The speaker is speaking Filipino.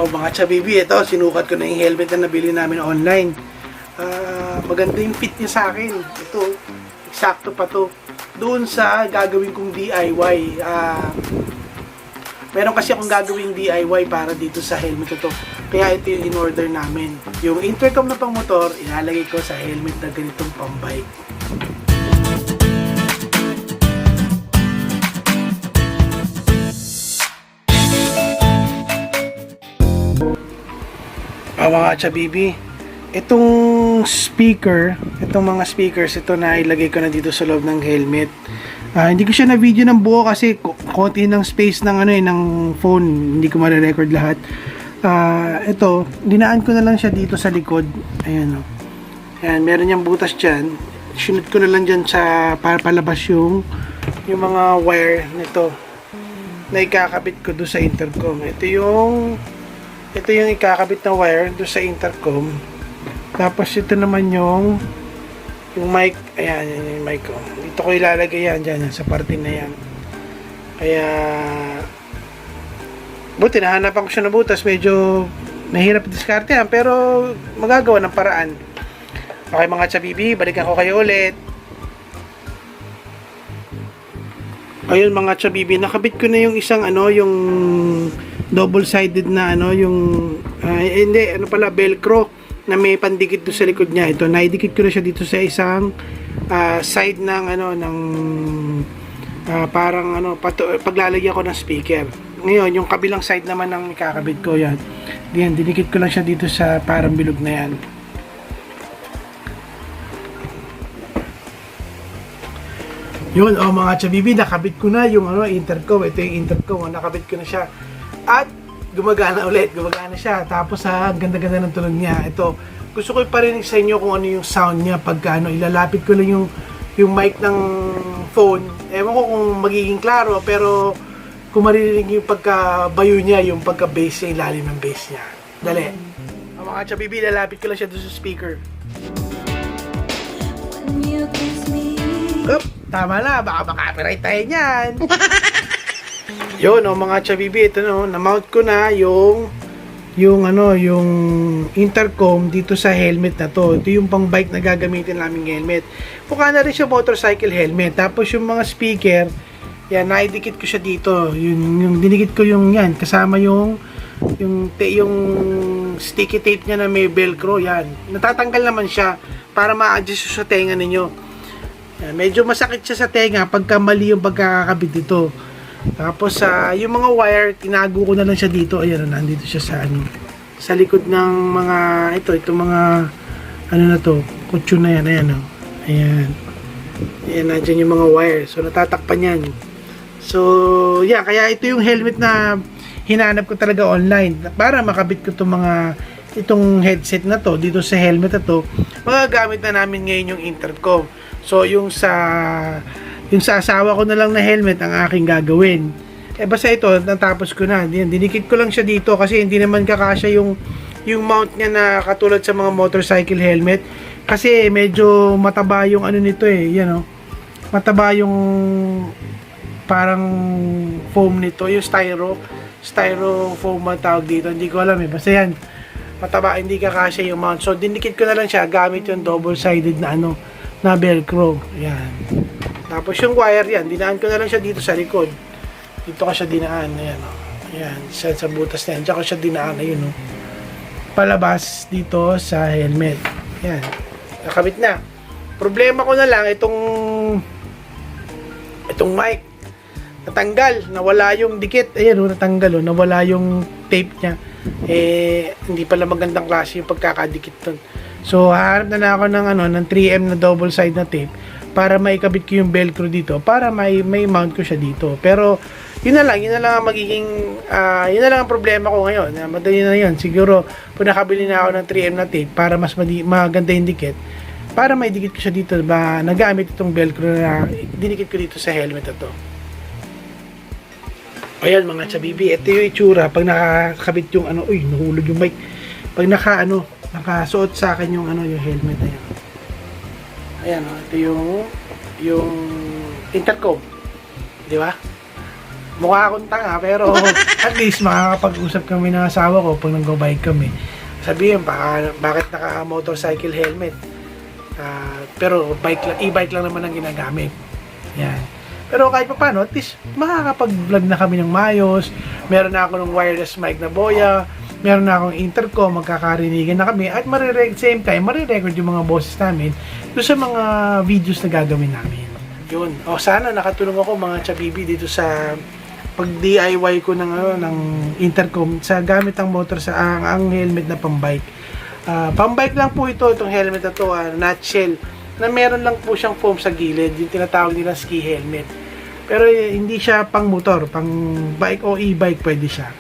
Oh, mga chabibi, ito, sinukat ko na yung helmet na nabili namin online. Maganda yung fit niya sa akin. Ito, eksakto pa to. Doon sa gagawin kong DIY. Meron kasi akong gagawing DIY para dito sa helmet ito. Kaya ito yung in-order namin. Yung intercom na pang motor, ilalagay ko sa helmet na ganitong pang-bike. Mga chabibi, itong speaker, itong mga speakers, ito na ilagay ko na dito sa loob ng helmet. Hindi ko siya na video ng buo kasi konti ng space ng ng phone, hindi ko ma-record lahat. Ito, dinaan ko na lang siya dito sa likod. Ayan o. Ayan, meron niyang butas dyan. Sinut ko na lang dyan sa para palabas yung mga wire nito na ikakabit ko doon sa intercom. Ito yung ikakabit na wire doon sa intercom. Tapos ito naman yung mic. Ayan, yung mic ko. Dito ko ilalagay yan dyan, sa parte na yan. Kaya buti nahanapan ko siya na butas. Medyo mahirap diskarte yan, pero magagawa ng paraan. Okay mga chabibi, balikan ko kayo ulit. Ayun mga chabibi, nakabit ko na yung isang yung double-sided na velcro na may pandikit doon sa likod niya. Ito, naidikit ko na siya dito sa isang side ng paglalagyan ko ng speaker. Ngayon, yung kabilang side naman ng ikakabit ko, yan. Diyan, dinikit ko lang siya dito sa parang bilog na yan. Yun, mga chabibi, nakabit ko na yung intercom. Ito yung intercom, nakabit ko na siya. At gumagana ulit, gumagana siya. Tapos ganda-ganda ng tunog niya. Ito, gusto ko iparinig sa inyo kung ano yung sound niya pagka ilalapit ko lang yung mic ng phone. Ewan ko kung magiging klaro, pero kung maririnig yung pagka-bayo niya, yung pagka-bass niya, ilalim ng bass niya. Dali. Mga chabibi, lalapit ko lang siya doon sa speaker. Up, tama na, baka makapiright tayo niyan. Yun, mga chabibi, ito na-mount ko na yung intercom dito sa helmet na to. Ito yung pang bike na gagamitin naming helmet. Mukha na rin siya motorcycle helmet. Tapos yung mga speaker, yan, naidikit ko siya dito. Yung dinikit ko yan, kasama yung sticky tape niya na may velcro, yan. Natatanggal naman siya para ma-adjust sa tenga ninyo. Yan, medyo masakit siya sa tenga pagka mali yung pagkakabit dito. Tapos yung mga wire, tinago ko na lang siya dito. Ayan, nandito siya sa likod ng mga itong mga na to, kutsu na yan. Ayan, ayan. Ayan, nandiyan yung mga wire. So natatakpan yan. So yeah, kaya ito yung helmet na hinanap ko talaga online para makabit ko itong headset na to dito sa helmet na to. Magagamit na namin ngayon yung intercom. So yung sa asawa ko na lang na helmet ang aking gagawin. Basta ito, natapos ko na. Dinikit ko lang siya dito kasi hindi naman kakasya yung mount niya na katulad sa mga motorcycle helmet. Kasi medyo mataba yung nito yan mataba yung parang foam nito, yung styrofoam ang tawag dito. Hindi ko alam basta yan, mataba, hindi kakasya yung mount. So dinikit ko na lang siya gamit yung double-sided na na velcro. Yan. Tapos yung wire yan, dinaan ko na lang siya dito sa likod. Dito ko siya dinaan. Ayan, ayan, sa butas na yan. Diyan ko siya dinaan. Ayun, palabas dito sa helmet. Ayan. Nakabit na. Problema ko na lang, itong mic. Natanggal. Nawala yung dikit. Ayan, natanggal. Nawala yung tape niya. Hindi pala magandang klase yung pagkakadikit nun. So, haharap na ako ng 3M na double side na tape para maikabit ko yung velcro dito para may mount ko siya dito. Pero yun na lang ang magiging yun na lang ang problema ko ngayon. Madali na yun. Siguro kung nakabili na ako ng 3M na tape para mas maganda yung dikit, para may dikit ko siya dito ba nagamit itong velcro na dinikit ko dito sa helmet na to. Ayan mga chabibi, ito yung itsura pag nakakabit yung nahulog yung mic. Pag nakasuot sa akin yung yung helmet na yan. Ayan, ito yung intercom. Di ba? Mukha akong tanga, pero at least makakapag-usap kami ng asawa ko pag nag-bike kami. Sabihin, bakit naka-motorcycle helmet? Pero e-bike lang naman ang ginagamit. Yan. Pero kahit pa paano, at least makakapag-vlog na kami ng maayos. Meron na ako ng wireless mic na boya. Meron na akong intercom, magkakarinigan na kami. At same time, marirecord yung mga boses namin doon sa mga videos na gagawin namin. Yun. O sana nakatulong ako mga chabibi dito sa pag-DIY ko ng intercom sa gamit ang motor sa ang helmet na pambike. Pambike lang po itong helmet na to, nutshell, na meron lang po siyang foam sa gilid, yung tinatawag nilang ski helmet. Pero hindi siya pang motor, pang bike o e-bike pwede siya.